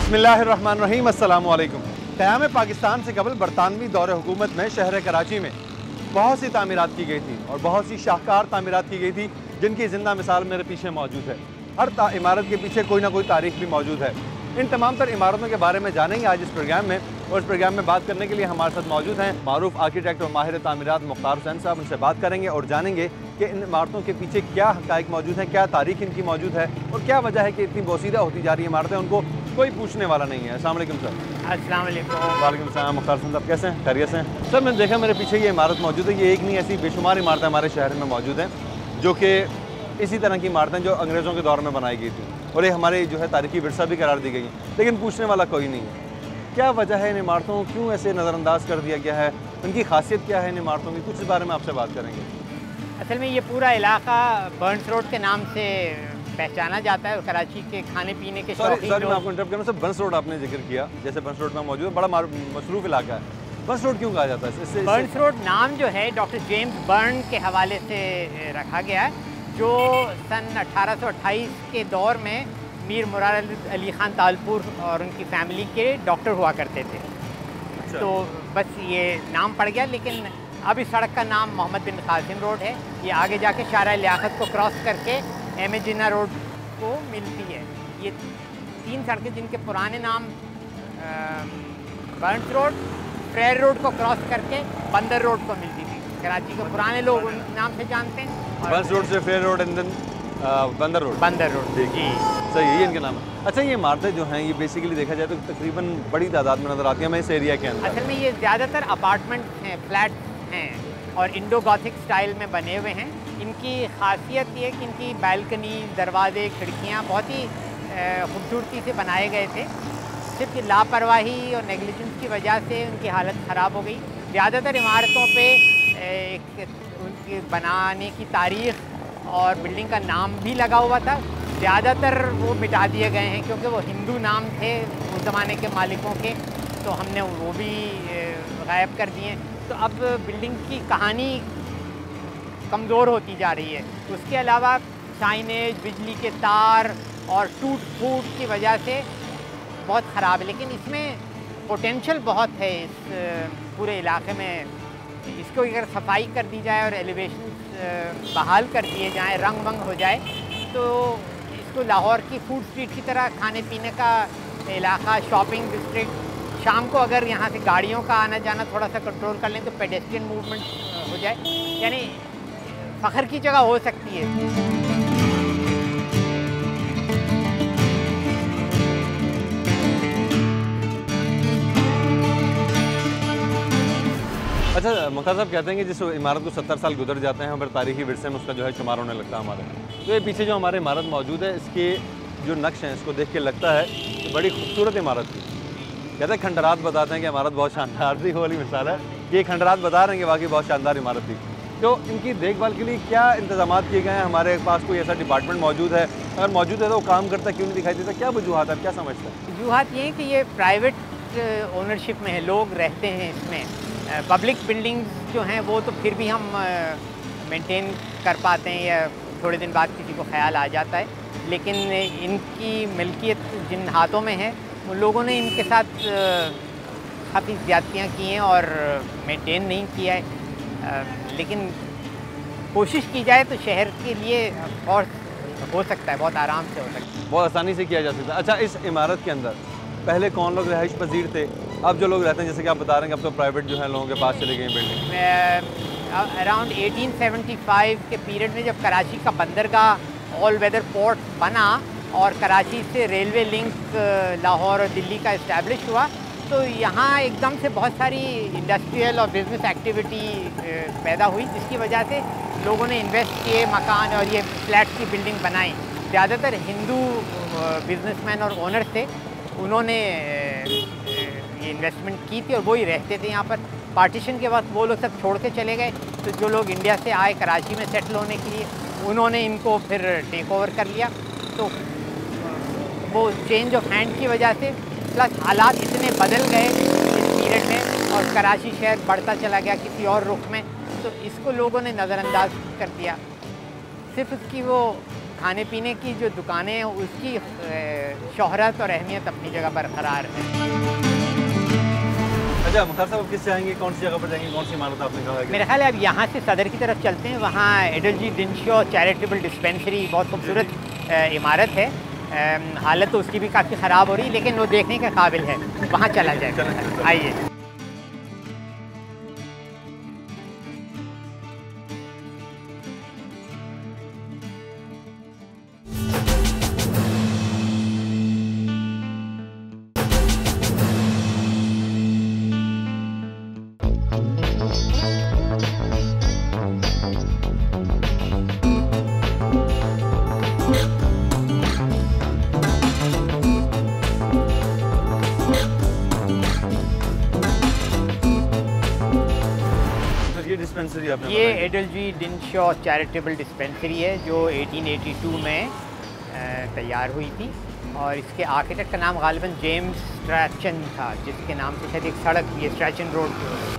बिस्मिल्लाहिर्रहमानिर्रहीम, अस्सलामु अलैकुम। क़याम पाकिस्तान से कबल बरतानवी दौरे हुकूमत में शहर कराची में बहुत सी तामीरात की गई थी और बहुत सी शाहकार तामीरात की गई थी, जिनकी ज़िंदा मिसाल मेरे पीछे मौजूद है। हर इमारत के पीछे कोई ना कोई तारीख भी मौजूद है। इन तमाम तर इमारतों के बारे में जानेंगे आज इस प्रोग्राम में, और इस प्रोग्राम में बात करने के लिए हमारे साथ मौजूद हैं मारूफ आर्किटेक्ट और माहिर तामीरात मुख्तार हुसैन साहब। उनसे बात करेंगे और जानेंगे कि इन इमारतों के पीछे क्या हक़ाइक़ मौजूद हैं, क्या तारीख इनकी मौजूद है और क्या वजह है कि इतनी बोसीदा होती जा रही इमारतें, उनको कोई पूछने वाला नहीं है। अस्सलाम वालेकुम सर। अस्सलाम वालेकुम। वालेकुम सलाम। मुख्तार हुसैन साहब कैसे हैं? खैरियत से हैं? सर मैंने देखा मेरे पीछे ये इमारत मौजूद है। ये एक नहीं, ऐसी बेशुमार इमारतें हमारे शहर में मौजूद हैं जो कि इसी तरह की इमारतें जो अंग्रेज़ों के दौर में बनाई गई थी और ये हमारे जो है तारीखी विरसा भी करार दी गई हैं, लेकिन पूछने वाला कोई नहीं है। क्या वजह है इन इमारतों को क्यों ऐसे नज़रअंदाज कर दिया गया है, उनकी खासियत क्या है इन इमारतों की, कुछ इस बारे में आपसे बात करेंगे। असल में ये पूरा इलाका बर्न्स रोड के नाम से पहचाना जाता है और कराची के खाने पीने के सॉरी मैं आपको इंटरप्ट कर रहा हूँ सर। बर्न्स रोड आपने जिक्र किया, जैसे बर्न्स रोड में मौजूद है, बड़ा मसरूफ़ इलाका है। बर्न्स रोड क्यों कहा जाता है इससे? बर्न्स रोड नाम जो है डॉक्टर जेम्स बर्न के हवाले से रखा गया है, जो सन 1828 के दौर में मीर मुराद अली ख़ान तालपुर और उनकी फ़ैमिली के डॉक्टर हुआ करते थे। अच्छा। तो बस ये नाम पड़ गया, लेकिन अब इस सड़क का नाम मोहम्मद बिन कासिम रोड है। ये आगे जाके शारा लियाकत को क्रॉस करके एम जिन्ना रोड को मिलती है। ये 3 सड़कें जिनके पुराने नाम बर्न्स रोड, फ्रेयर रोड को क्रॉस करके बंदर रोड को मिलती थी। कराची के पुराने लोग उन नाम से जानते हैं। बर्न्स रोड से फ्रेयर रोड एंड देन बंदर रोड। बंदर रोड जी सही, यही इनके नाम है। अच्छा, ये इमारतें जो हैं ये बेसिकली देखा जाए तो तकरीबन बड़ी तादाद में नज़र आती हैं हमें इस एरिया के अंदर। असल में ये ज़्यादातर अपार्टमेंट हैं, फ्लैट हैं और इंडो गॉथिक स्टाइल में बने हुए हैं। इनकी खासियत ये कि इनकी बालकनी, दरवाजे, खिड़कियाँ बहुत ही खूबसूरती से बनाए गए थे। सिर्फ लापरवाही और नेग्लिजेंस की वजह से उनकी हालत ख़राब हो गई। ज़्यादातर इमारतों पे उनकी बनाने की तारीख़ और बिल्डिंग का नाम भी लगा हुआ था। ज़्यादातर वो मिटा दिए गए हैं क्योंकि वो हिंदू नाम थे उस ज़माने के मालिकों के, तो हमने वो भी गायब कर दिए। तो अब बिल्डिंग की कहानी कमज़ोर होती जा रही है। उसके अलावा साइनेज, बिजली के तार और टूट फूट की वजह से बहुत ख़राब है, लेकिन इसमें पोटेंशियल बहुत है इस पूरे इलाके में। इसको अगर सफाई कर दी जाए और एलिवेशन बहाल कर दिए जाएँ, रंग वंग हो जाए, तो इसको लाहौर की फूड स्ट्रीट की तरह खाने पीने का इलाका, शॉपिंग डिस्ट्रिक्ट, शाम को अगर यहाँ से गाड़ियों का आना जाना थोड़ा सा कंट्रोल कर लें तो पेडेस्ट्रियन मूवमेंट हो जाए, यानी फ़ख्र की जगह हो सकती है। अच्छा, मुख्तार साहब कहते हैं कि जिस इमारत को 70 साल गुजर जाते हैं फिर तारीखी विरसे में उसका जो है शुमार होने लगता है हमारे। तो ये पीछे जो हमारे इमारत मौजूद है, इसके जो नक्श हैं इसको देख के लगता है कि बड़ी खूबसूरत इमारत थी। कहते हैं खंडरात बताते हैं कि इमारत बहुत शानदार थी, वो वाली मिसाल है कि ये खंडरात बता रहे हैं कि वाकई बहुत शानदार इमारत थी। तो इनकी देखभाल के लिए क्या इंतजाम किए गए हैं? हमारे पास कोई ऐसा डिपार्टमेंट मौजूद है? अगर मौजूद है तो वो काम करता क्यों नहीं दिखाई देता? क्या वजूहत है, क्या समझता है? वजूहत ये है कि ये प्राइवेट ओनरशिप में है, लोग रहते हैं इसमें। पब्लिक बिल्डिंग्स जो हैं वो तो फिर भी हम मेंटेन कर पाते हैं या थोड़े दिन बाद किसी को ख्याल आ जाता है, लेकिन इनकी मिल्कियत जिन हाथों में है उन लोगों ने इनके साथ काफ़ी ज़्यादतियाँ की हैं और मेंटेन नहीं किया है। लेकिन कोशिश की जाए तो शहर के लिए और हो सकता है, बहुत आराम से हो सकता है, बहुत आसानी से किया जा सकता है। अच्छा, इस इमारत के अंदर पहले कौन लोग रहाइश पजीर थे? अब जो लोग रहते हैं, जैसे कि आप बता रहे हैं कि अब तो प्राइवेट जो है लोगों के पास चले गए बिल्डिंग। अराउंड 1875 के पीरियड में जब कराची का बंदरगाह ऑल वेदर पोर्ट बना और कराची से रेलवे लिंक लाहौर और दिल्ली का इस्टेब्लिश हुआ, तो यहाँ एकदम से बहुत सारी इंडस्ट्रियल और बिजनेस एक्टिविटी पैदा हुई, जिसकी वजह से लोगों ने इन्वेस्ट किए मकान और ये फ्लैट की बिल्डिंग बनाई। ज़्यादातर हिंदू बिजनेसमैन और ओनर्स थे, उन्होंने ये इन्वेस्टमेंट की थी और वो ही रहते थे यहाँ पर। पार्टीशन के वक्त वो लोग सब छोड़ के चले गए, तो जो लोग इंडिया से आए कराची में सेटल होने के लिए, उन्होंने इनको फिर टेक ओवर कर लिया। तो वो चेंज ऑफ हैंड की वजह से प्लस हालात इतने बदल गए इस पीरियड में और कराची शहर बढ़ता चला गया किसी और रुख में, तो इसको लोगों ने नज़रअंदाज कर दिया। सिर्फ उसकी वो खाने पीने की जो दुकानें हैं उसकी शोहरत और अहमियत अपनी जगह बरकरार है। अच्छा मुख्तार साहब, किस जाएंगे, कौन सी जगह पर जाएंगे, कौन सी इमारत आपने कहा है? मेरा ख्याल है अब यहाँ से सदर की तरफ चलते हैं। वहाँ एडलजी डिनशॉ चैरिटेबल डिस्पेंसरी बहुत खूबसूरत इमारत है। हालत तो उसकी भी काफ़ी ख़राब हो रही, लेकिन वो देखने के काबिल है। वहाँ चला जाए, आइए। डिस्पेंसरी आपने ये एडलजी डिनशॉ चैरिटेबल डिस्पेंसरी है जो 1882 में तैयार हुई थी, और इसके आर्किटेक्ट का नाम गालिबन जेम्स स्ट्रैचन था, जिसके नाम से शायद एक सड़क भी है, स्ट्रैचन रोड।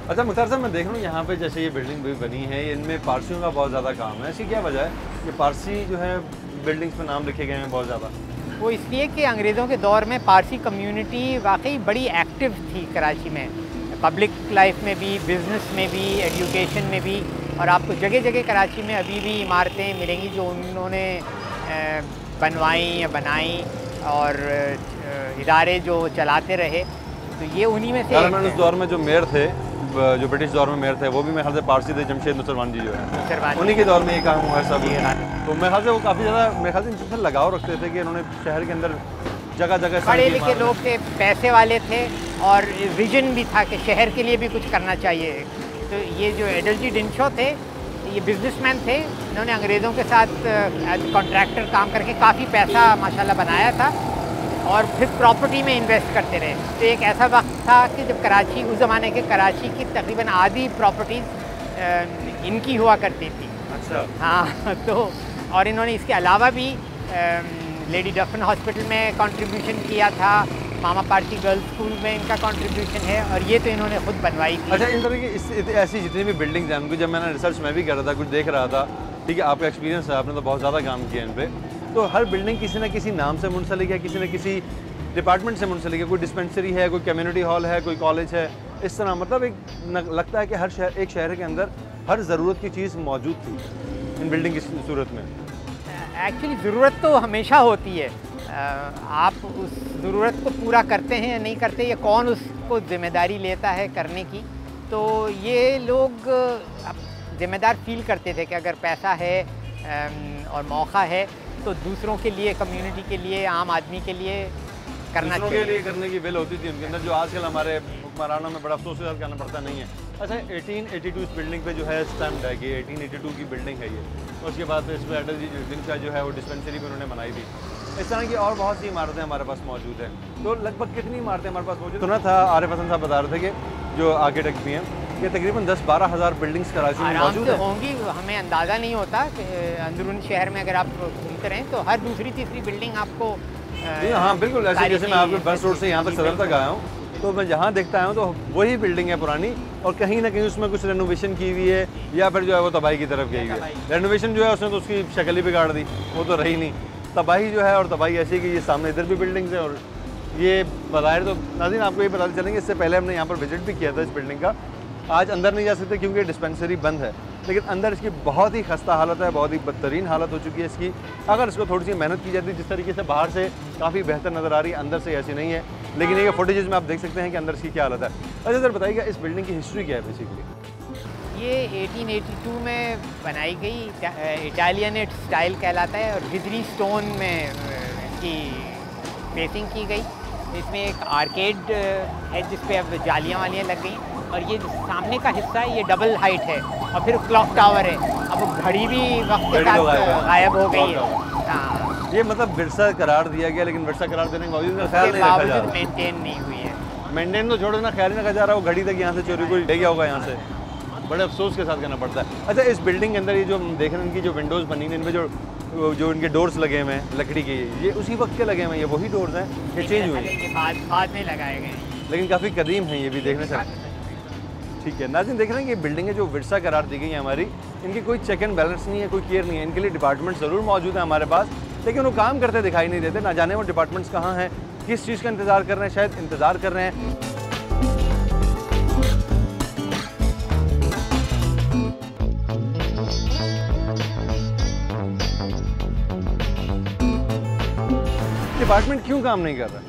अच्छा मुख्तार साहब, मैं देख रहा हूँ यहाँ पे जैसे ये बिल्डिंग भी बनी है, इनमें पारसियों का बहुत ज़्यादा काम है। ऐसी क्या वजह है कि पारसी जो है बिल्डिंग्स में नाम लिखे गए हैं बहुत ज़्यादा? वो इसलिए कि अंग्रेज़ों के दौर में पारसी कम्युनिटी वाकई बड़ी एक्टिव थी कराची में, पब्लिक लाइफ में भी, बिज़नेस में भी, एजुकेशन में भी। और आपको जगह जगह कराची में अभी भी इमारतें मिलेंगी जो उन्होंने बनवाई या बनाई, और इदारे जो चलाते रहे। तो ये उन्हीं में से उस दौर में जो मेयर थे, जो ब्रिटिश दौर में मेयर थे, वो भी मेरे ख्याल से पारसी थे, जमशेद नुसरवान जी जो है, उन्हीं के दौर में ये काम हुआ है सब। तो मेरे ख्याल से वो काफ़ी ज़्यादा मेरे ख्याल से इनसे लगाव रखते थे कि उन्होंने शहर के अंदर जगह जगह पढ़े लिखे लोग थे, पैसे वाले थे, और विजन भी था कि शहर के लिए भी कुछ करना चाहिए। तो ये जो एडलजी डिनशॉ थे, ये बिजनेसमैन थे। इन्होंने अंग्रेज़ों के साथ एज कॉन्ट्रैक्टर काम करके काफ़ी पैसा माशाल्लाह बनाया था, और फिर प्रॉपर्टी में इन्वेस्ट करते रहे। तो एक ऐसा वक्त था कि जब कराची, उस ज़माने के कराची की तकरीबन आधी प्रॉपर्टीज़ इनकी हुआ करती थी। अच्छा। हाँ, तो और इन्होंने इसके अलावा भी लेडी डफन हॉस्पिटल में कंट्रीब्यूशन किया था, मामा पार्टी गर्ल्स स्कूल में इनका कंट्रीब्यूशन है, और ये तो इन्होंने खुद बनवाई थी। अच्छा, इन तरह की ऐसी जितनी भी बिल्डिंग्स हैं, उनको जब मैंने रिसर्च में भी कर रहा था, कुछ देख रहा था, ठीक है, आपका एक्सपीरियंस है, आपने तो बहुत ज़्यादा काम किया इन पे, तो हर बिल्डिंग किसी न किसी नाम से मुंसलिक है, किसी न किसी डिपार्टमेंट से मुंसलिक है। कोई डिस्पेंसरी है, कोई कम्युनिटी हॉल है, कोई कॉलेज है, इस तरह मतलब एक लगता है कि हर एक शहर के अंदर हर ज़रूरत की चीज़ मौजूद थी इन बिल्डिंग की सूरत में। एक्चुअली ज़रूरत तो हमेशा होती है, आप उस ज़रूरत को पूरा करते हैं या नहीं करते, या कौन उसको ज़िम्मेदारी लेता है करने की। तो ये लोग ज़िम्मेदार फील करते थे कि अगर पैसा है और मौका है तो दूसरों के लिए, कम्युनिटी के लिए, आम आदमी के लिए करना चाहिए। के लिए करने की विल होती थी उनके अंदर, जो आजकल हमारे हुक्मरानों में बड़ा अफसोस के साथ करना पड़ता नहीं है। अच्छा, 1882 इस बिल्डिंग पे जो है स्टैम्प्ड है कि 1882 की बिल्डिंग है ये। उसके बाद इस पर एडलजी डिनशॉ जो है वो डिस्पेंसरी भी उन्होंने बनाई थी। इस तरह की और बहुत सी इमारतें हमारे पास मौजूद हैं। तो लगभग कितनी इमारतें हमारे पास मौजूद? सुना था आरिफ हसन साहब बता रहे थे कि जो आर्किटेक्ट भी हैं, ये तकरीबन 10-12 हज़ार बिल्डिंग्स कराची में मौजूद होंगी। हमें अंदाज़ा नहीं होता कि अंदरून शहर में अगर आप घूमते रहें तो हर दूसरी तीसरी बिल्डिंग आपको। हाँ बिल्कुल, ऐसे जैसे मैं आपके बस रोड से यहाँ तक सदर तक आया हूँ, तो मैं जहाँ देखता हूँ तो वही बिल्डिंग है पुरानी, और कहीं ना कहीं उसमें कुछ रेनोवेशन की हुई है, या फिर जो है वो तबाही की तरफ गई है। रेनोवेशन जो है उसने तो उसकी शक्ल ही बिगाड़ दी, वो तो रही नहीं। तबाही जो है, और तबाही ऐसी कि ये सामने इधर भी बिल्डिंग्स है, और ये बाहर तो नाज़रीन आपको ये बताते चलेंगे, इससे पहले हमने यहाँ पर विजिट भी किया था इस बिल्डिंग का। आज अंदर नहीं जा सकते क्योंकि डिस्पेंसरी बंद है, लेकिन अंदर इसकी बहुत ही खस्ता हालत है, बहुत ही बदतरीन हालत हो चुकी है इसकी। अगर इसको थोड़ी सी मेहनत की जाती, जिस तरीके से बाहर से काफ़ी बेहतर नज़र आ रही है, अंदर से ऐसी नहीं है। लेकिन ये फुटेजेस में आप देख सकते हैं कि अंदर इसकी क्या हालत है। अच्छा सर बताइएगा, इस बिल्डिंग की हिस्ट्री क्या है बेसिकली? ये 1882 में बनाई गई, इटालियन स्टाइल कहलाता है, और हिजरी स्टोन में इसकी पेंटिंग की गई। इसमें एक आर्केड है जिस पे अब जालियाँ वालियाँ लग गई, और ये सामने का हिस्सा है ये डबल हाइट है, और फिर क्लॉक टावर है। अब वो घड़ी भी वक्त के साथ गायब हो गई है। हाँ, ये मतलब विरसा करार दिया गया, लेकिन विरसा करार देने के बावजूद ख्याल नहीं रखा जा रहा, मेंटेन नहीं हुई है। मेंटेन तो छोड़ो ना, ख्याल नहीं रखा जा रहा। वो घड़ी तक यहाँ से चोरी कोई ले गया होगा यहाँ से, बड़े अफसोस के साथ करना पड़ता है। अच्छा, इस बिल्डिंग के अंदर ये जो देख रहे हैं, इनकी जो विंडोज़ बनी हैं, इनमें जो इनके डोर्स लगे हुए हैं लकड़ी के, ये उसी वक्त के लगे हुए हैं, ये वही डोर्स हैं, ये चेंज हुए हैं, बाद में लगाए गए, लेकिन काफ़ी कदीम हैं ये भी देखने से। ठीक है नाज़रीन, देख रहे हैं कि बिल्डिंगें जो विरसा करार दी गई है हमारी, इनकी कोई चेक एंड बैलेंस नहीं है, कोई केयर नहीं है। इनके लिए डिपार्टमेंट ज़रूर मौजूद है हमारे पास, लेकिन वो काम करते दिखाई नहीं देते। ना जाने वो डिपार्टमेंट्स कहाँ हैं, किस चीज़ का इंतज़ार कर रहे हैं, शायद इंतज़ार कर रहे हैं। डिपार्टमेंट क्यों काम नहीं कर रहा?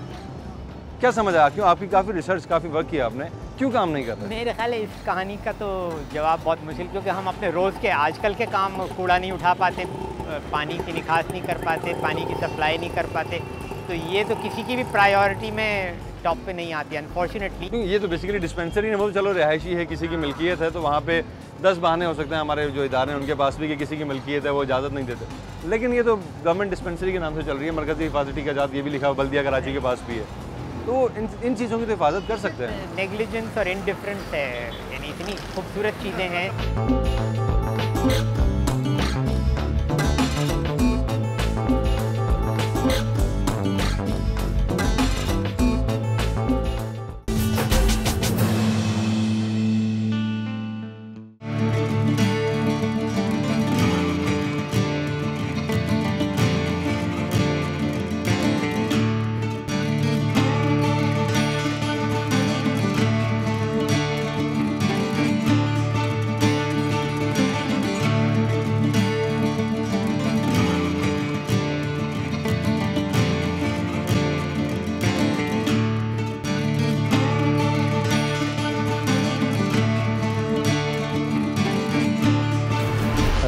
क्या समझ आया? क्यों? आपकी काफ़ी रिसर्च, काफ़ी वर्क किया आपने, क्यों काम नहीं कर रहे? मेरे ख्याल है इस कहानी का तो जवाब बहुत मुश्किल, क्योंकि हम अपने रोज़ के आजकल के काम, कूड़ा नहीं उठा पाते, पानी की निकास नहीं कर पाते, पानी की सप्लाई नहीं कर पाते, तो ये तो किसी की भी प्रायोरिटी में टॉप पे नहीं आती अनफॉर्चुनेटली। ये तो बेसिकली डिस्पेंसरी नहीं, वो चलो रिहायशी है, किसी की मिल्कियत है, तो वहाँ पे 10 बहाने हो सकते हैं हमारे जो इदारे हैं उनके पास भी कि किसी की मिल्कियत है, वो इजाज़त नहीं देते। लेकिन ये तो गवर्नमेंट डिस्पेंसरी के नाम से चल रही है, मरकज़ी हिफाजती कागज़ात, ये भी लिखा हुआ बल्दिया कराची के पास भी है, तो इन चीज़ों की तो हिफाजत कर सकते हैं। नेग्लिजेंस और इनडिफरेंस है, यानी इतनी खूबसूरत चीज़ें हैं।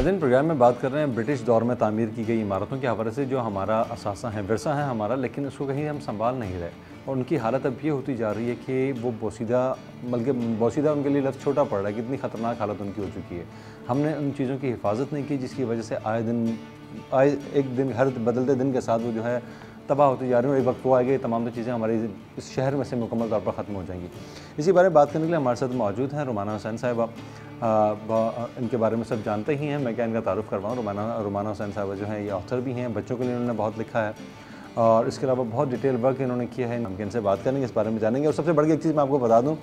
नाज़रीन, प्रोग्राम में बात कर रहे हैं ब्रिटिश दौर में तामीर की गई इमारतों के हवाले से, जो हमारा असासा है, विरसा है हमारा, लेकिन उसको कहीं हम संभाल नहीं रहे और उनकी हालत अब ये होती जा रही है कि वो बोसीदा, बल्कि बोसीदा उनके लिए लफ्ज़ छोटा पड़ रहा है, कितनी ख़तरनाक हालत उनकी हो चुकी है। हमने उन चीज़ों की हिफाजत नहीं की, जिसकी वजह से आए एक दिन, हर बदलते दिन के साथ वो जो है तबाह होती जा रही है। एक वक्त वो आएगा, तमाम तो चीज़ें हमारे इस शहर में से मुकम्मल तौर पर ख़त्म हो जाएंगी। इसी बारे में बात करने के लिए हमारे साथ मौजूद हैं रुमाना हुसैन साहिबा। इनके बारे में सब जानते ही हैं, मैं क्या इनका तारुफ़ करवाऊँ। रुमाना हुसैन साहिबा जो हैं ये ऑथर भी हैं, बच्चों के लिए इन्होंने बहुत लिखा है और इसके अलावा बहुत डिटेल वर्क इन्होंने किया है। हम इनसे बात करेंगे, इस बारे में जानेंगे। और सबसे बड़ी एक चीज़ मैं आपको बता दूँ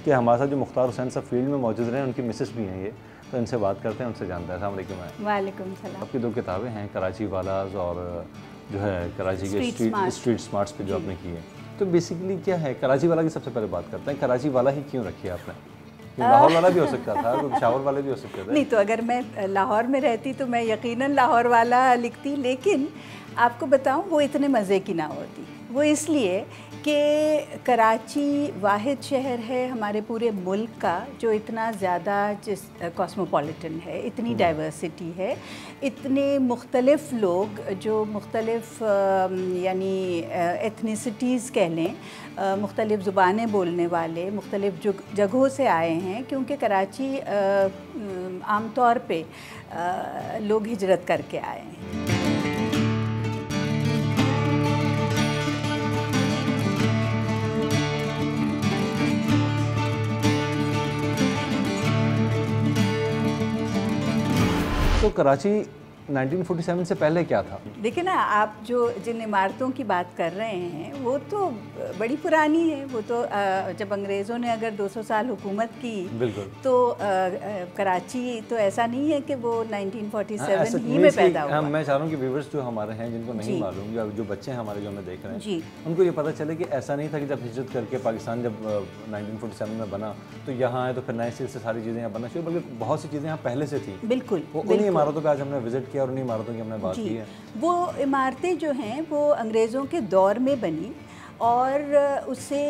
कि हमारे साथ जो मुख्तार हुसैन साहब फील्ड में मौजूद रहे हैं, उनकी मिसेस भी हैं ये, तो इनसे बात करते हैं, उनसे जानते हैं। अस्सलाम वालेकुम। वालेकुम सलाम। आपकी 2 किताबें हैं, कराची वालाज और जो है कराची के स्ट्रीट स्मार्ट्स पे जो आपने की है, तो बेसिकली क्या है? कराची वाला की सबसे पहले बात करते हैं। कराची वाला ही क्यों रखी है आपने? लाहौर वाला भी हो सकता था, पेशावर वाले भी हो सकते थे। नहीं, तो अगर मैं लाहौर में रहती तो मैं यकीनन लाहौर वाला लिखती, लेकिन आपको बताऊं वो इतने मज़े की ना होती। वो इसलिए कि कराची वाहिद शहर है हमारे पूरे मुल्क का जो इतना ज़्यादा कॉस्मोपॉलिटन है, इतनी डाइवर्सिटी है, इतने मुख्तलिफ़ लोग जो मुख्तलिफ़ यानी एथनिसिटीज़ कह लें, मुख्तलिफ़ ज़ुबानें बोलने वाले मुख्तलिफ़ जगहों से आए हैं, क्योंकि कराची आम तौर पे लोग हिजरत करके आए हैं। तो कराची 1947 से पहले क्या था? देखिए ना, आप जो जिन इमारतों की बात कर रहे हैं वो तो बड़ी पुरानी है। वो तो जब अंग्रेज़ों ने अगर 200 साल हुकूमत की, बिल्कुल, तो कराची तो ऐसा नहीं है कि वो 1947 ही में पैदा हुआ। मैं चाह रहा हूँ कि व्यूअर्स जो हमारे हैं, जिनको नहीं मालूम, या जो बच्चे हैं हमारे जो हमें देख रहे हैं जी, उनको ये पता चले कि ऐसा नहीं था कि जब हिजरत करके पाकिस्तान जब 1947 में बना तो यहाँ आए तो फिर नए सिरे से सारी चीज़ें यहाँ बनना शुरू, बल्कि बहुत सी चीज़ें यहाँ पहले से थी। बिल्कुल, उन्हीं इमारतों पर आज हमने विजिट किया और उन्हीं इमारतों की हमने बात की है। वो इमारतें जो हैं वो अंग्रेज़ों के दौर में बनी और उससे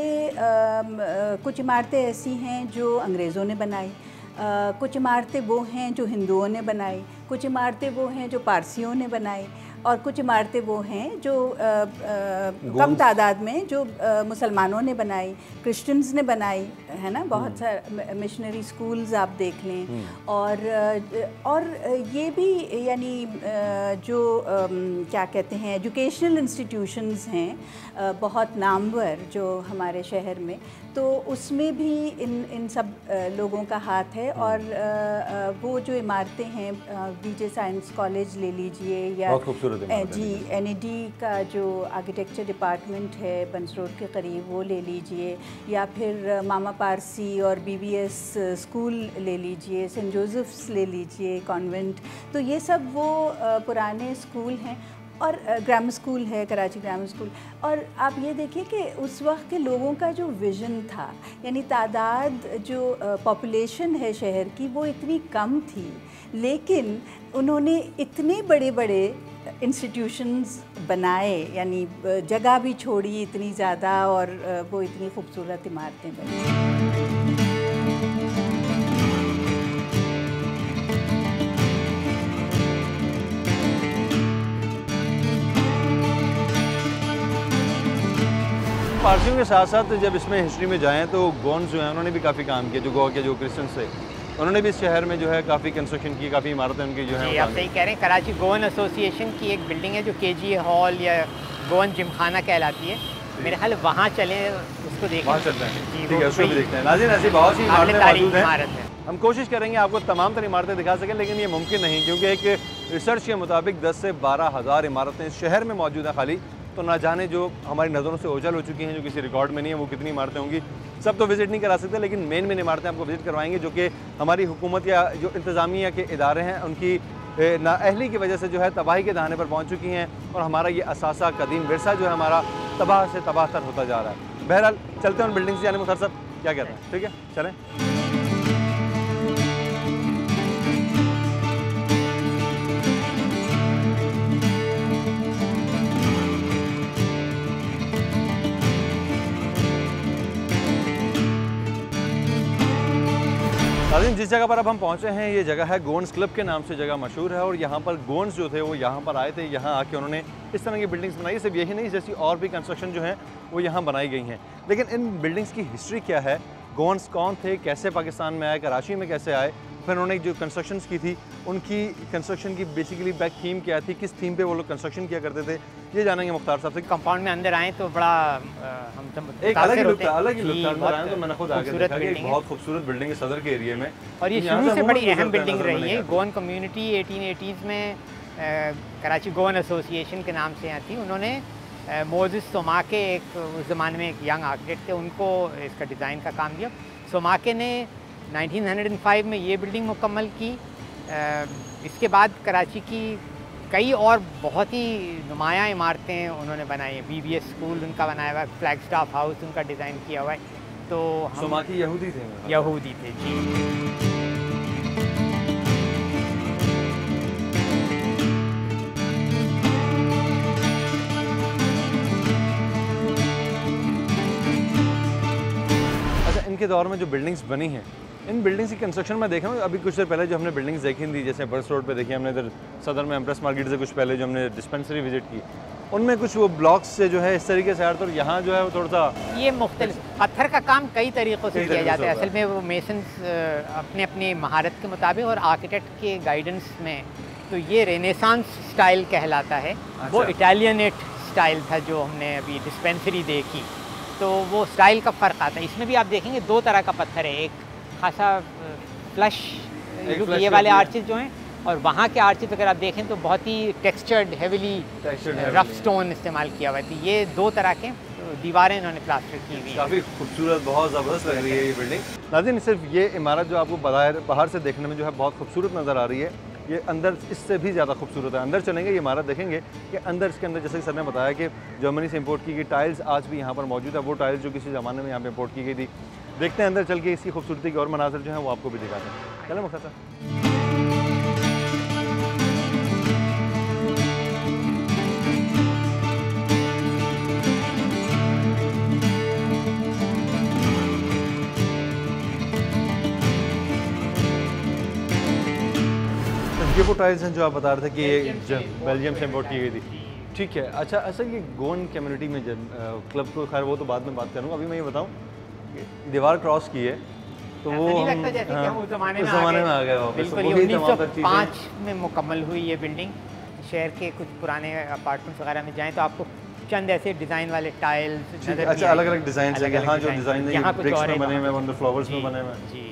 कुछ इमारतें ऐसी हैं जो अंग्रेज़ों ने बनाई, कुछ इमारतें वो हैं जो हिंदुओं ने बनाई, कुछ इमारतें वो हैं जो पारसियों ने बनाई, और कुछ इमारतें वो हैं जो कम तादाद में जो मुसलमानों ने बनाई, क्रिश्चियंस ने बनाई, है ना। बहुत सारे मिशनरी स्कूल्स आप देख लें, और ये भी यानी जो क्या कहते हैं एजुकेशनल इंस्टीट्यूशंस हैं बहुत नामवर जो हमारे शहर में, तो उसमें भी इन सब लोगों का हाथ है। और वो जो इमारतें हैं, बीजे साइंस कॉलेज ले लीजिए, या जी NAD का जो आर्किटेक्चर डिपार्टमेंट है बंस रोड के करीब, वो ले लीजिए, या फिर मामा पारसी और BBS स्कूल ले लीजिए, सेंट जोसेफ्स ले लीजिए कॉन्वेंट। तो ये सब वो पुराने स्कूल हैं। और ग्रामर स्कूल है, कराची ग्रामर स्कूल। और आप ये देखिए कि उस वक्त के लोगों का जो विज़न था, यानी तादाद जो पॉपुलेशन है शहर की वो इतनी कम थी, लेकिन उन्होंने इतने बड़े बड़े इंस्टीट्यूशंस बनाए, यानी जगह भी छोड़ी इतनी ज़्यादा, और वो इतनी खूबसूरत इमारतें बनी। पारसियों के साथ साथ जब इसमें हिस्ट्री में जाएं तो गोन्स जो हैं उन्होंने भी काफ़ी काम किया, जो गोवा के जो क्रिश्चियंस थे उन्होंने भी इस शहर में जो है काफ़ी कंस्ट्रक्शन की, काफ़ी इमारतें उनकी जो है। आप सही कह रहे हैं। कराची गोवन एसोसिएशन की एक बिल्डिंग है जो KG हॉल या गोवन जिमखाना कहलाती है, मेरे ख्याल वहाँ चलें, उसको देखें। वहाँ चलते हैं, ठीक है, उसको भी देखते हैं। नाज़रीन, ऐसी बहुत सी इमारतें मौजूद हैं। हम कोशिश करेंगे आपको तमाम तर इमारतें दिखा सकें, लेकिन ये मुमकिन नहीं, क्योंकि एक रिसर्च के मुताबिक 10 से 12 हज़ार इमारतें इस शहर में मौजूद हैं खाली। तो ना जाने जो हमारी नज़रों से ओझल हो चुकी हैं, जो किसी रिकॉर्ड में नहीं है, वो कितनी इमारतें होंगी। सब तो विज़िट नहीं करा सकते, लेकिन मेन इमारतें आपको विज़िट करवाएंगे, जो कि हमारी हुकूमत या जो इंतज़ामिया के इदारे हैं उनकी नाअहली की वजह से जो है तबाही के दहाने पर पहुँच चुकी हैं, और हमारा ये असासा कदीम विरसा जो है हमारा तबाह से तबाहतर होता जा रहा है। बहरहाल चलते हैं उन बिल्डिंग से, जाने मुख्तार साहब क्या कहते हैं? ठीक है, चलें। नाज़रीन, जिस जगह पर अब हम पहुंचे हैं ये जगह है गोन्स क्लब के नाम से जगह मशहूर है, और यहाँ पर गोन्स जो थे वो यहाँ पर आए थे, यहाँ आके उन्होंने इस तरह की बिल्डिंग्स बनाई। सिर्फ यही नहीं, जैसी और भी कंस्ट्रक्शन जो हैं वो यहाँ बनाई गई हैं। लेकिन इन बिल्डिंग्स की हिस्ट्री क्या है, गोन्स कौन थे, कैसे पाकिस्तान में आए, कराची में कैसे आए, फिर उन्होंने जो कंस्ट्रक्शंस की थी उनकी कंस्ट्रक्शन की बेसिकली बैक थीम क्या थी, किस थीम पे वो लोग कंस्ट्रक्शन किया करते थे, ये जानेंगे मुख्तार साहब से। कंपाउंड में अंदर आए तो बड़ा एक अलग ही लुक था, अलग ही लुक था। अंदर आए तो मैंने खुद आके देखा कि एक बहुत खूबसूरत बिल्डिंग है सदर के एरिया में, और ये शुरू से बड़ी अहम बिल्डिंग रही है। गोवन कम्युनिटी 1880s में कराची गोवन एसोसिएशन के नाम से यहाँ थी। उन्होंने मोजिस सोमाके, एक उस ज़माने में एक यंग आर्किटेक्ट थे, उनको इसका डिज़ाइन का काम दिया। सोमाके ने 1905 में ये बिल्डिंग मुकम्मल की। इसके बाद कराची की कई और बहुत ही नुमायाँ इमारतें उन्होंने बनाई हैं। BBS स्कूल उनका बनाया हुआ है, फ्लैगस्टाफ हाउस उनका डिज़ाइन किया हुआ है। तो सोमाकी यहूदी थे? यहूदी थे जी। इनके दौर में जो बिल्डिंग्स बनी हैं, इन बिल्डिंग्स की कंस्ट्रक्शन में देख रहा हूँ। अभी कुछ देर पहले जो हमने बिल्डिंग्स देखी थी, जैसे बर्स रोड पे देखी हमने, इधर सदर में एम्प्रेस मार्केट से कुछ पहले जो हमने डिस्पेंसरी विजिट की, उनमें कुछ वो ब्लॉक्स से जो है इस तरीके से, तो यहाँ जो है वो थोड़ा सा ये मुख्तलिफ पत्थर का काम कई तरीक़ों से किया जाता है। असल में वो मेसन्स अपने अपने महारत के मुताबिक और आर्किटेक्ट के गाइडेंस में, तो ये रेनेसांस स्टाइल कहलाता है। वो इटालियनेट स्टाइल था जो हमने अभी डिस्पेंसरी देखी, तो वो स्टाइल का फ़र्क आता है। इसमें भी आप देखेंगे दो तरह का पत्थर है, एक खासा फ्लश ये वाले आर्चेज जो हैं, और वहाँ के आर्चेज अगर आप देखें तो बहुत ही टेक्सचर्ड हेवीली रफ स्टोन इस्तेमाल किया हुआ है। ये दो तरह के दीवारें इन्होंने प्लास्टर की हुई, काफ़ी खूबसूरत, बहुत ज़बरदस्त लग रही है ये बिल्डिंग। नाज़रीन, सिर्फ ये इमारत जो आपको बाहर से देखने में जो है बहुत खूबसूरत नज़र आ रही है, ये अंदर इससे भी ज़्यादा खूबसूरत है। अंदर चलेंगे, ये इमारत देखेंगे कि अंदर, इसके अंदर जैसे कि सर ने बताया कि जर्मनी से इंपोर्ट की गई टाइल्स आज भी यहाँ पर मौजूद है, वो टाइल्स जो किसी ज़माने में यहाँ पे इंपोर्ट की गई थी। देखते हैं अंदर चल के इसकी खूबसूरती के और मनाज़र जो है वो आपको भी दिखाते हैं। चलो मुख्तार साहब। ये वो टाइल्स हैं जो आप बता रहे थे कि ये बेल्जियम से इंपोर्ट की गई थी, ठीक है। अच्छा, असल ये गोवन कम्युनिटी में जब क्लब को, खैर वो तो बाद में बात करूँगा, अभी मैं ये बताऊँ दीवार क्रॉस की है तो वो हम उस ज़माने में आ गए वापस। 1905 में मुकम्मल हुई ये बिल्डिंग। शहर के कुछ पुराने अपार्टमेंट्स वगैरह में जाएँ तो आपको चंद ऐसे डिज़ाइन वाले टाइल्स, अच्छा अलग अलग डिज़ाइन है, यहाँ जो डिज़ाइन है ब्रिक्स में बने हुए हैं, फ्लावर्स में बने हुए हैं जी।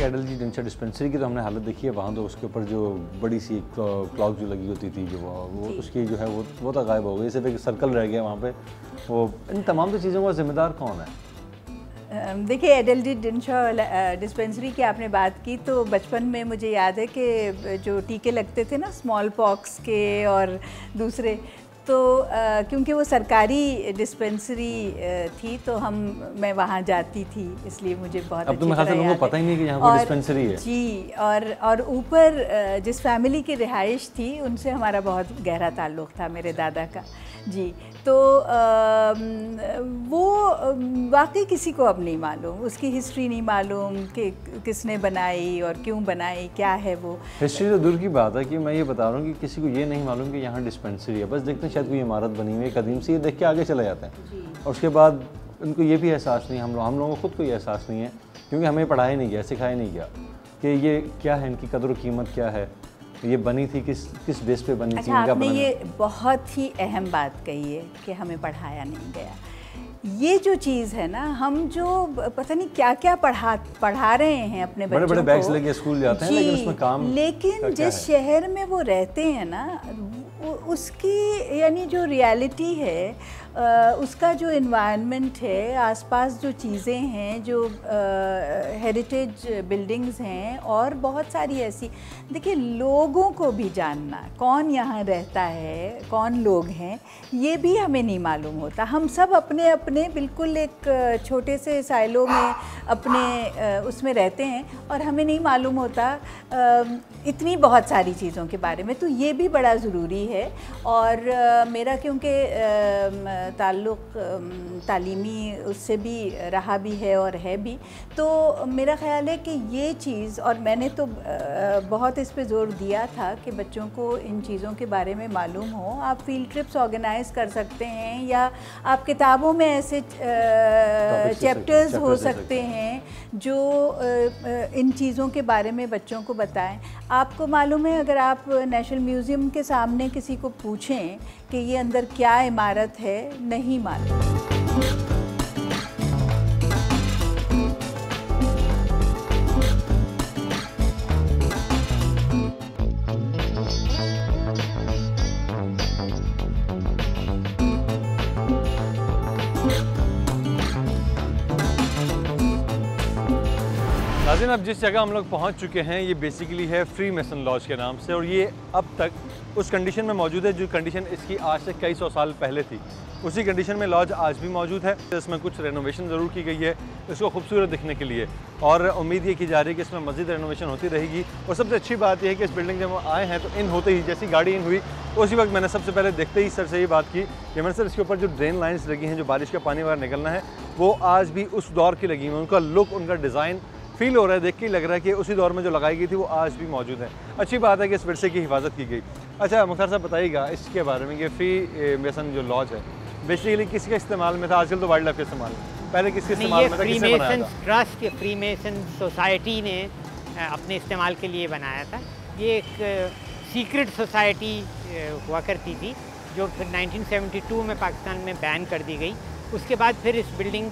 एडलजी डेंचर डिस्पेंसरी की तो हमने हालत देखी है, वहाँ तो उसके ऊपर जो बड़ी सी क्लॉक जो लगी होती थी, जो वो उसकी जो है वो तो गायब हो गई, सिर्फ एक सर्कल रह गया वहाँ पे। वो इन तमाम तो चीज़ों का जिम्मेदार कौन है? देखिए, एडलजी डेंचर डिस्पेंसरी की आपने बात की तो बचपन में मुझे याद है कि जो टीके लगते थे ना स्मॉल पॉक्स के और दूसरे, तो क्योंकि वो सरकारी डिस्पेंसरी थी तो मैं वहाँ जाती थी, इसलिए मुझे बहुत अब तो मैं लोगों को पता ही नहीं कि यहाँ पर डिस्पेंसरी है। जी, और ऊपर जिस फैमिली की रिहाइश थी उनसे हमारा बहुत गहरा ताल्लुक़ था, मेरे दादा का। जी, तो वो वाकई किसी को अब नहीं मालूम, उसकी हिस्ट्री नहीं मालूम कि किसने बनाई और क्यों बनाई, क्या है वो हिस्ट्री। तो दूर की बात है कि मैं ये बता रहा हूँ कि किसी को ये नहीं मालूम कि यहाँ डिस्पेंसरी है। बस देखते हैं शायद कोई इमारत बनी हुई है कदीम से, ये देख के आगे चले जाते हैं और उसके बाद उनको ये भी एहसास नहीं, हम लोगों को खुद को ये एहसास नहीं है, क्योंकि हमें पढ़ाया नहीं गया, सिखाया नहीं गया कि ये क्या है, इनकी कदर कीमत क्या है, ये बनी थी किस बेस पे बनी थी। आपने ये बहुत ही अहम बात कही है कि हमें पढ़ाया नहीं गया। ये जो चीज़ है ना, हम जो पता नहीं क्या क्या पढ़ा रहे हैं अपने बच्चों को, बड़े बैग्स लेके स्कूल जाते हैं, लेकिन उसमें काम लेकिन जिस शहर में वो रहते हैं ना, उसकी यानी जो रियलिटी है, उसका जो इन्वायरमेंट है, आसपास जो चीज़ें हैं, जो हेरिटेज बिल्डिंग्स हैं और बहुत सारी ऐसी, देखिए लोगों को भी जानना, कौन यहाँ रहता है, कौन लोग हैं, ये भी हमें नहीं मालूम होता। हम सब अपने अपने बिल्कुल एक छोटे से साइलो में अपने उसमें रहते हैं और हमें नहीं मालूम होता इतनी बहुत सारी चीज़ों के बारे में। तो ये भी बड़ा ज़रूरी है। और मेरा क्योंकि ताल्लुक़ तालीमी उससे भी रहा भी है और है भी, तो मेरा ख़्याल है कि ये चीज़, और मैंने तो बहुत इस पे ज़ोर दिया था कि बच्चों को इन चीज़ों के बारे में मालूम हो। आप फील्ड ट्रिप्स ऑर्गेनाइज़ कर सकते हैं या आप किताबों में ऐसे चैप्टर्स हो सकते हैं जो इन चीज़ों के बारे में बच्चों को बताएं। आपको मालूम है, अगर आप नेशनल म्यूज़ियम के सामने किसी को पूछें कि ये अंदर क्या इमारत है, नहीं मालूम। नाज़रीन, अब जिस जगह हम लोग पहुंच चुके हैं ये बेसिकली है फ्री मेसन लॉज के नाम से, और ये अब तक उस कंडीशन में मौजूद है जो कंडीशन इसकी आज से कई सौ साल पहले थी। उसी कंडीशन में लॉज आज भी मौजूद है। इसमें कुछ रेनोवेशन ज़रूर की गई है इसको खूबसूरत दिखने के लिए, और उम्मीद ये की जा रही है कि इसमें मज़ीद रेनोवेशन होती रहेगी। और सबसे अच्छी बात यह है कि इस बिल्डिंग जब हम आए हैं तो इन होते ही जैसी गाड़ी इन हुई उसी वक्त मैंने सबसे पहले देखते ही सर से ये बात की कि मैंने सर इसके ऊपर जो ड्रेन लाइन्स लगी हैं, जो बारिश का पानी वगैरह निकलना है, वो आज भी उस दौर की लगी हुई, उनका लुक, उनका डिज़ाइन फील हो रहा है, देख के लग रहा है कि उसी दौर में जो लगाई गई थी वो आज भी मौजूद है। अच्छी बात है कि इस विरसे की हिफाजत की गई। अच्छा मुख्तार साहब बताइएगा इसके बारे में कि फ्री मेसन जो लॉज है बेसिकली किसके इस्तेमाल में था? आजकल तो वाइल्ड लाइफ के इस्तेमाल में, पहले किसके इस्तेमाल में था? फ्री मेसन ट्रस्ट या फ्री मेसन सोसाइटी ने अपने इस्तेमाल के लिए बनाया था। ये एक सीक्रेट सोसाइटी हुआ करती थी जो फिर 1972 में पाकिस्तान में बैन कर दी गई। उसके बाद फिर इस बिल्डिंग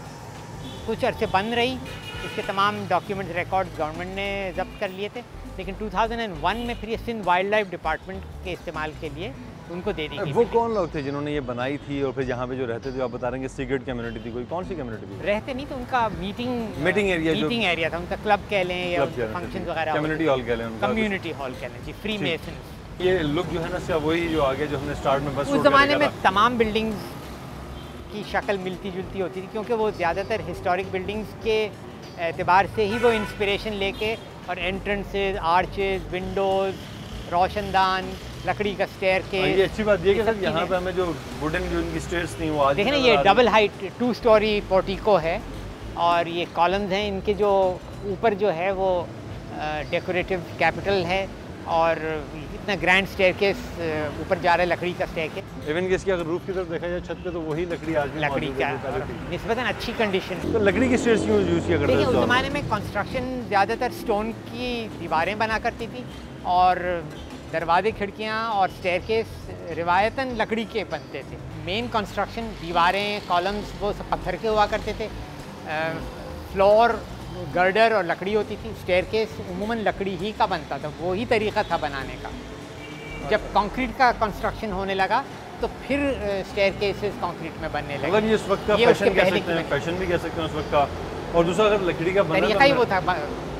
कुछ अरसे बंद रही, इसके तमाम डॉक्यूमेंट्स रिकॉर्ड्स गवर्नमेंट ने जब्त कर लिए थे, लेकिन 2001 में फिर ये सिंध वाइल्ड लाइफ डिपार्टमेंट के इस्तेमाल के लिए उनको दे दी गई। वो कौन लोग थे जिन्होंने ये बनाई थी और फिर यहाँ पे जो रहते थे, आप बता रहे हैं सीक्रेट कम्युनिटी थी, कोई कौन सी कम्युनिटी थी? रहते नहीं तो उनका मीटिंग एरिया था, उनका क्लब कह लें या फंक्शन वगैरह, कम्युनिटी हॉल कह लें, कम्युनिटी हॉल कह लें जी, फ्री मेसन। ये लुक जो है ना इसका वही जो आगे जो हमने स्टार्ट में बस उस ज़माने में तमाम बिल्डिंग्स की शक्ल मिलती जुलती होती थी, क्योंकि वो ज़्यादातर हिस्टोरिक बिल्डिंग्स के एतबार से ही वो इंस्पिरेशन लेके, और एंट्रेंसेस, आर्चेस, विंडोज़, रोशनदान, लकड़ी का स्टेयर के। ये अच्छी बात ये कि सर यहाँ पे हमें जो वुडन जो इनकी स्टेयर्स थी वो आज देखें ना, ये डबल हाइट 2 स्टोरी पोर्टिको है, और ये कॉलम्स हैं इनके, जो ऊपर जो है वो डेकोरेटिव कैपिटल है, और इतना ग्रैंड स्टेयरकेस ऊपर जा रहा है, लकड़ी का स्टेयरकेस। इवन कि इसकी अगर रूफ की तरफ देखा जाए छत पे तो वही लकड़ी आज भी लकड़ी का निस्बतन अच्छी कंडीशन। तो लकड़ी की स्टेयर्स क्यों यूज़ किया करते थे? उस ज़माने में कंस्ट्रक्शन ज़्यादातर स्टोन की दीवारें बना करती थी, और दरवाजे, खिड़कियाँ और स्टेयरकेस रिवायतन लकड़ी के बनते थे। मेन कंस्ट्रक्शन, दीवारें, कॉलम्स वो सब पत्थर के हुआ करते थे। फ्लोर गर्डर और लकड़ी होती थी। स्टेयरकेस अमूमन लकड़ी ही का बनता था, वो ही तरीका था बनाने का। जब कंक्रीट का कंस्ट्रक्शन होने लगा तो फिर स्टेयरकेसेस कंक्रीट में बनने लगे। मतलब ये उस वक्त का फैशन कह सकते हैं, फैशन भी कह सकते हैं उस वक्त का। और दूसरा अगर लकड़ी का बनना तरीका ही वो था,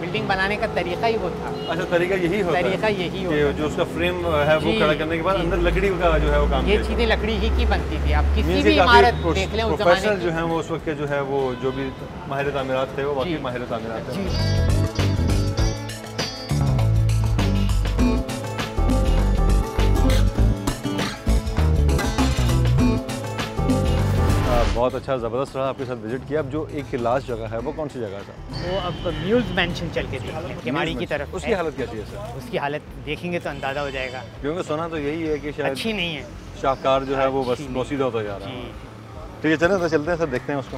बिल्डिंग बनाने का तरीका ही वो था। अच्छा, तरीका यही होता है, तरीका यही होता है जो उसका फ्रेम है वो खड़ा करने के बाद अंदर लकड़ी का जो है वो काम, ये चीज़ें लकड़ी ही की बनती थी। आप किसी भी इमारत देख लें उस ज़माने जो है वो उस वक्त के जो है वो जो भी माहिर तामीरात थे वो वाकई माहिर तामीरात थे। बहुत अच्छा ज़बरदस्त रहा आपके साथ विजिट किया। अब जो एक लास्ट जगह है वो कौन सी जगह था? वो अब म्यूज़ मेंशन चल के देख लें, केमाड़ी की तरफ। उसकी हालत कैसी है सर? उसकी हालत देखेंगे तो अंदाज़ा हो जाएगा, क्योंकि सुना तो यही है कि शायद अच्छी नहीं है, शाहकार जो है वो बस बोसीदा होता जा रहा है। ठीक है, चलें तो चलते हैं सर, देखते हैं उसको।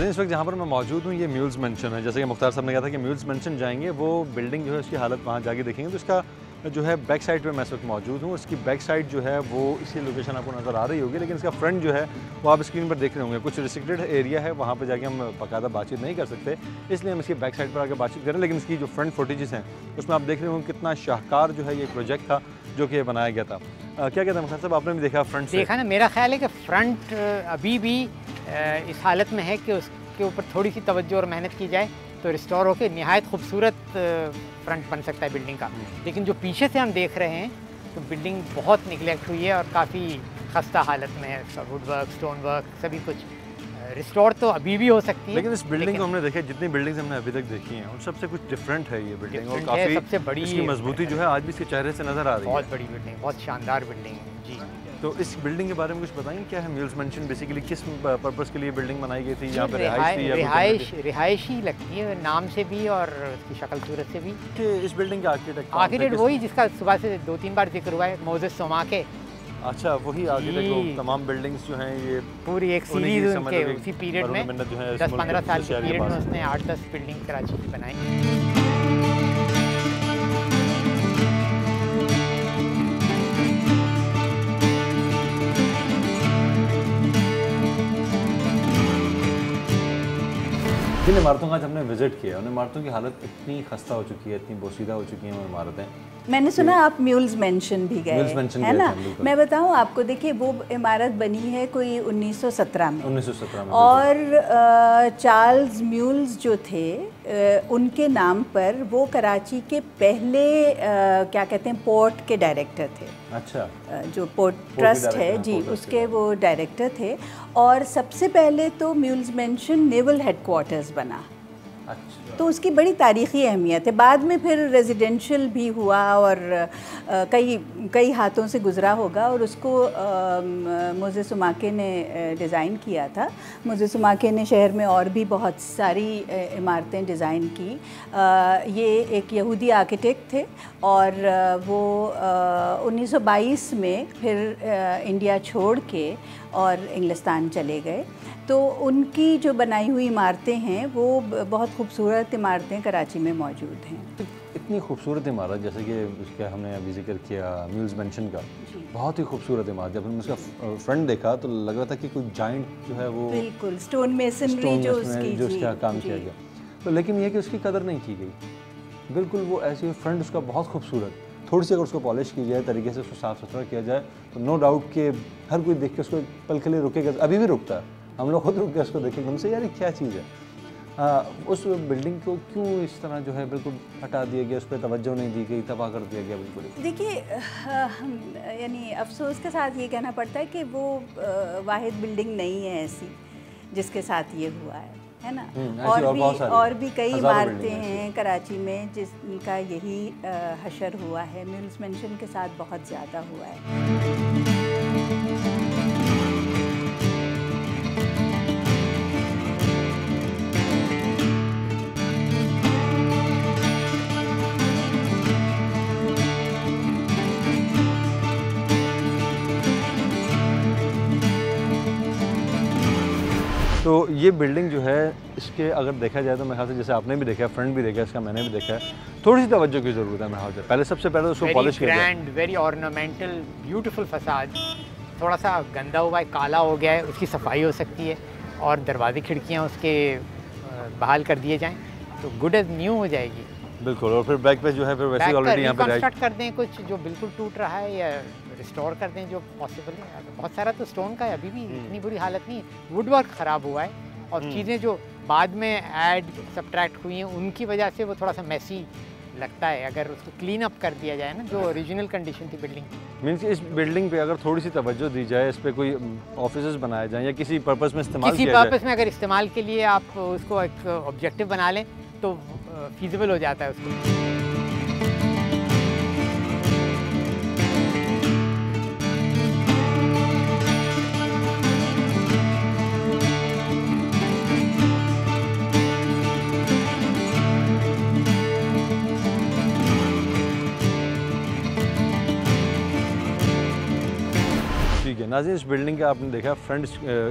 इस वक्त जहाँ पर मैं मौजूद हूँ ये म्यूल्स मेंशन है। जैसे कि मुख्तार साहब ने कहा था कि म्यूल्स मेंशन जाएंगे, वो बिल्डिंग जो है उसकी हालत वहाँ जाके देखेंगे। तो इसका जो है बैक साइड पे मैं इस वक्त मौजूद हूँ। उसकी बैक साइड जो है वो इसी लोकेशन आपको नज़र आ रही होगी, लेकिन इसका फ्रंट जो है वो आप स्क्रीन पर देख रहे होंगे। कुछ रिस्ट्रिक्टेड एरिया है, वहाँ पर जाके हम बाकायदा बातचीत नहीं कर सकते, इसलिए हम इसकी बैक साइड पर आकर बातचीत करें। लेकिन इसकी जो फ्रंट फुटेजेस हैं उसमें आप देख रहे होंगे कितना शाहकार जो है ये प्रोजेक्ट था जो कि बनाया गया था। क्या कहते हैं मुख्तार साहब, आपने भी देखा फ्रंट से? देखा ना, मेरा ख्याल है कि फ्रंट अभी भी इस हालत में है कि उसके ऊपर थोड़ी सी तवज्जो और मेहनत की जाए तो रिस्टोर होकर निहायत खूबसूरत फ्रंट बन सकता है बिल्डिंग का। लेकिन जो पीछे से हम देख रहे हैं तो बिल्डिंग बहुत निगलेक्ट हुई है और काफ़ी खस्ता हालत में है। वुड वर्क, स्टोन वर्क, सभी कुछ रिस्टोर तो अभी भी हो सकती है। लेकिन इस बिल्डिंग को हमने देखा, जितनी बिल्डिंग्स हमने अभी तक देखी हैं उन सबसे कुछ डिफरेंट है ये बिल्डिंग, और काफ़ी सबसे बड़ी इसकी मजबूती जो है आज भी इसके चेहरे से नज़र आ रही है। बहुत बड़ी बिल्डिंग, बहुत शानदार बिल्डिंग है जी। तो इस बिल्डिंग के बारे में कुछ बताएंगे, क्या है म्यूल्स मेंशन, बेसिकली किस पर्पस के लिए बिल्डिंग बनाई गई थी? यहाँ पे रिहाइश ही लगती है नाम से भी और उसकी शक्ल सूरत से भी। कि इस बिल्डिंग के आर्किटेक्ट वही जिसका सुबह से 2-3 बार जिक्र हुआ है, मोजेस सोमाके। अच्छा, वही आर्किटेक्ट। तमाम बिल्डिंग्स जो हैं ये पूरी एक सीरीज उनके उसी पीरियड में 10-15 साल के पीरियड में उसने 8-10 बिल्डिंग कराची की बनाई। जिन इमारतों का आज हमने विजिट किया उन इमारतों की हालत इतनी खस्ता हो चुकी है, इतनी बोसीदा हो चुकी हैं वो इमारतें। मैंने सुना आप म्यूल्स मेंशन भी गए, है ना? मैं बताऊं आपको, देखिए वो इमारत बनी है कोई 1917 में। 1917 में। और चार्ल्स म्यूल्स जो थे उनके नाम पर वो कराची के पहले क्या कहते हैं पोर्ट के डायरेक्टर थे। अच्छा। जो पोर्ट ट्रस्ट है जी, उसके वो डायरेक्टर थे। और सबसे पहले तो म्यूल्स मेंशन नेवल हेडक्वार्टर्स बना। अच्छा। तो उसकी बड़ी तारीख़ी अहमियत है। बाद में फिर रेजिडेंशियल भी हुआ और कई हाथों से गुज़रा होगा, और उसको मोज़े सुमाके ने डिज़ाइन किया था। मोज़े सुमाके ने शहर में और भी बहुत सारी इमारतें डिज़ाइन की। ये एक यहूदी आर्किटेक्ट थे और वो 1922 में फिर इंडिया छोड़ के और इंग्लिस्तान चले गए। तो उनकी जो बनाई हुई इमारतें हैं वो बहुत खूबसूरत इमारतें कराची में मौजूद हैं। इतनी खूबसूरत इमारत, जैसे कि उसका हमने अभी जिक्र किया म्यूल्स मेंशन का, बहुत ही खूबसूरत इमारत। जब हमने उसका फ्रंट देखा तो लग रहा था कि कोई जाइंट जो है वो बिल्कुल स्टोन मेसनरी जो उसका काम किया गया। तो लेकिन ये कि उसकी कदर नहीं की गई, बिल्कुल वो ऐसे फ्रंट उसका बहुत खूबसूरत। थोड़ी सी अगर उसको पॉलिश की जाए, तरीके से उसको साफ़ सुथरा किया जाए तो नो डाउट कि हर कोई देख के उसको पल के लिए रुकेगा। अभी भी रुकता है, हम लोग खुद रुक के उसको देखेंगे, उनसे यार क्या चीज़ है। उस बिल्डिंग को क्यों इस तरह जो है बिल्कुल हटा दिया गया, उस पर तवज्जो नहीं दी गई, तबाह कर दिया गया बिल्कुल? देखिए, यानी अफसोस के साथ ये कहना पड़ता है कि वो वाहिद बिल्डिंग नहीं है ऐसी जिसके साथ ये हुआ है। है ना। ऐसी और भी कई हज़ारों इमारतें बिल्डिंग हैं कराची में जिसका यही हशर हुआ है, मिल्स मेंशन के साथ बहुत ज़्यादा हुआ है। तो ये बिल्डिंग जो है, इसके अगर देखा जाए तो मेरे ख्याल से, जैसे आपने भी देखा है, फ्रंट भी देखा है इसका, मैंने भी देखा है, थोड़ी सी तवज्जो की ज़रूरत है मेरे ख्याल से। पहले सबसे पहले उसको पॉलिश किया जाए। ग्रैंड, वेरी ऑर्नामेंटल, ब्यूटीफुल फसाद। थोड़ा सा गंदा हुआ है, काला हो गया है, उसकी सफाई हो सकती है और दरवाजे खिड़कियाँ उसके बहाल कर दिए जाएँ तो गुड एज न्यू हो जाएगी। बिल्कुल। और फिर बैक पे जो है फिर वैसे ही ऑलरेडी यहाँ पे रिकंस्ट्रक्ट कर दें कुछ जो बिल्कुल टूट रहा है, या रिस्टोर कर दें जो पॉसिबल है। बहुत सारा तो स्टोन का है, अभी भी इतनी बुरी हालत नहीं है। वुड वर्क ख़राब हुआ है और चीज़ें जो बाद में ऐड सब्ट्रैक्ट हुई हैं उनकी वजह से वो थोड़ा सा मैसी लगता है। अगर उसको क्लीन अप कर दिया जाए ना, जो ओरिजिनल कंडीशन थी बिल्डिंग की। मीन्स इस बिल्डिंग पे अगर थोड़ी सी तवज्जो दी जाए, इस पे कोई ऑफिसेज बनाए जाएं या किसी पर्पस में इस्तेमाल किसी किया जाए। पर्पस में अगर इस्तेमाल के लिए आप उसको एक ऑब्जेक्टिव बना लें तो फीजिबल हो जाता है उसको। ठीक है नाज़रीन, इस बिल्डिंग का आपने देखा फ्रंट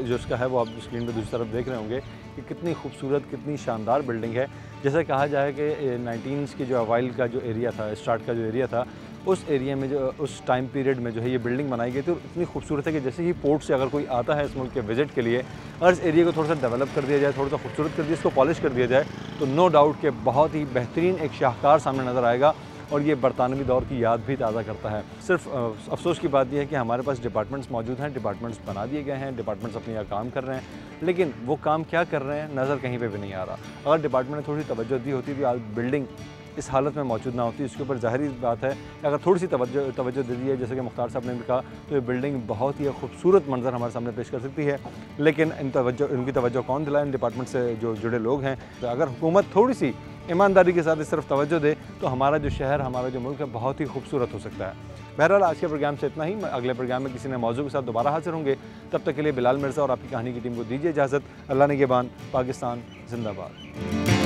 जो इसका है वो आप स्क्रीन पे दूसरी तरफ देख रहे होंगे कि कितनी खूबसूरत, कितनी शानदार बिल्डिंग है। जैसा कहा जाए कि 19s की जो अवाइल का जो एरिया था, स्टार्ट का जो एरिया था, उस एरिया में जो उस टाइम पीरियड में जो है ये बिल्डिंग बनाई गई थी और इतनी खूबसूरत है कि जैसे ही पोर्ट से अगर कोई आता है इस मुल्क के विज़िट के लिए, अगर इस एरिया को थोड़ा सा डेवलप कर दिया जाए, थोड़ा सा खूबसूरत कर दिया, इसको पॉलिश कर दिया जाए, तो नो डाउट कि बहुत ही बेहतरीन एक शाहकार सामने नज़र आएगा और ये बरतानवी दौर की याद भी ताज़ा करता है। सिर्फ अफसोस की बात यह है कि हमारे पास डिपार्टमेंट्स मौजूद हैं, डिपार्टमेंट्स बना दिए गए हैं, डिपार्टमेंट्स अपने यहाँ काम कर रहे हैं, लेकिन वो काम क्या कर रहे हैं नज़र कहीं पे भी नहीं आ रहा। अगर डिपार्टमेंट ने थोड़ी सी तवज्जो दी होती तो आज बिल्डिंग इस हालत में मौजूद ना होती। इसके ऊपर ज़ाहिर बात है अगर थोड़ी सी तवज्जो दे दी है, जैसे कि मुख्तार साहब ने भी कहा, तो ये बिल्डिंग बहुत ही खूबसूरत मंजर हमारे सामने पेश कर सकती है। लेकिन इनकी तवज्जो कौन दिलाए? इन डिपार्टमेंट से जो जुड़े लोग हैं। तो अगर हुकूमत थोड़ी सी ईमानदारी के साथ इस तरफ तवज्जो दे तो हमारा जो शहर, हमारा जो मुल्क है, बहुत ही खूबसूरत हो सकता है। बहरहाल आज के प्रोग्राम से इतना ही। अगले प्रोग्राम में किसी नए मौजू के साथ दोबारा हाजिर होंगे। तब तक के लिए बिलाल मिर्ज़ा और आपकी कहानी की टीम को दीजिए इजाज़त। अल्लाह निगहबान। पाकिस्तान जिंदाबाद।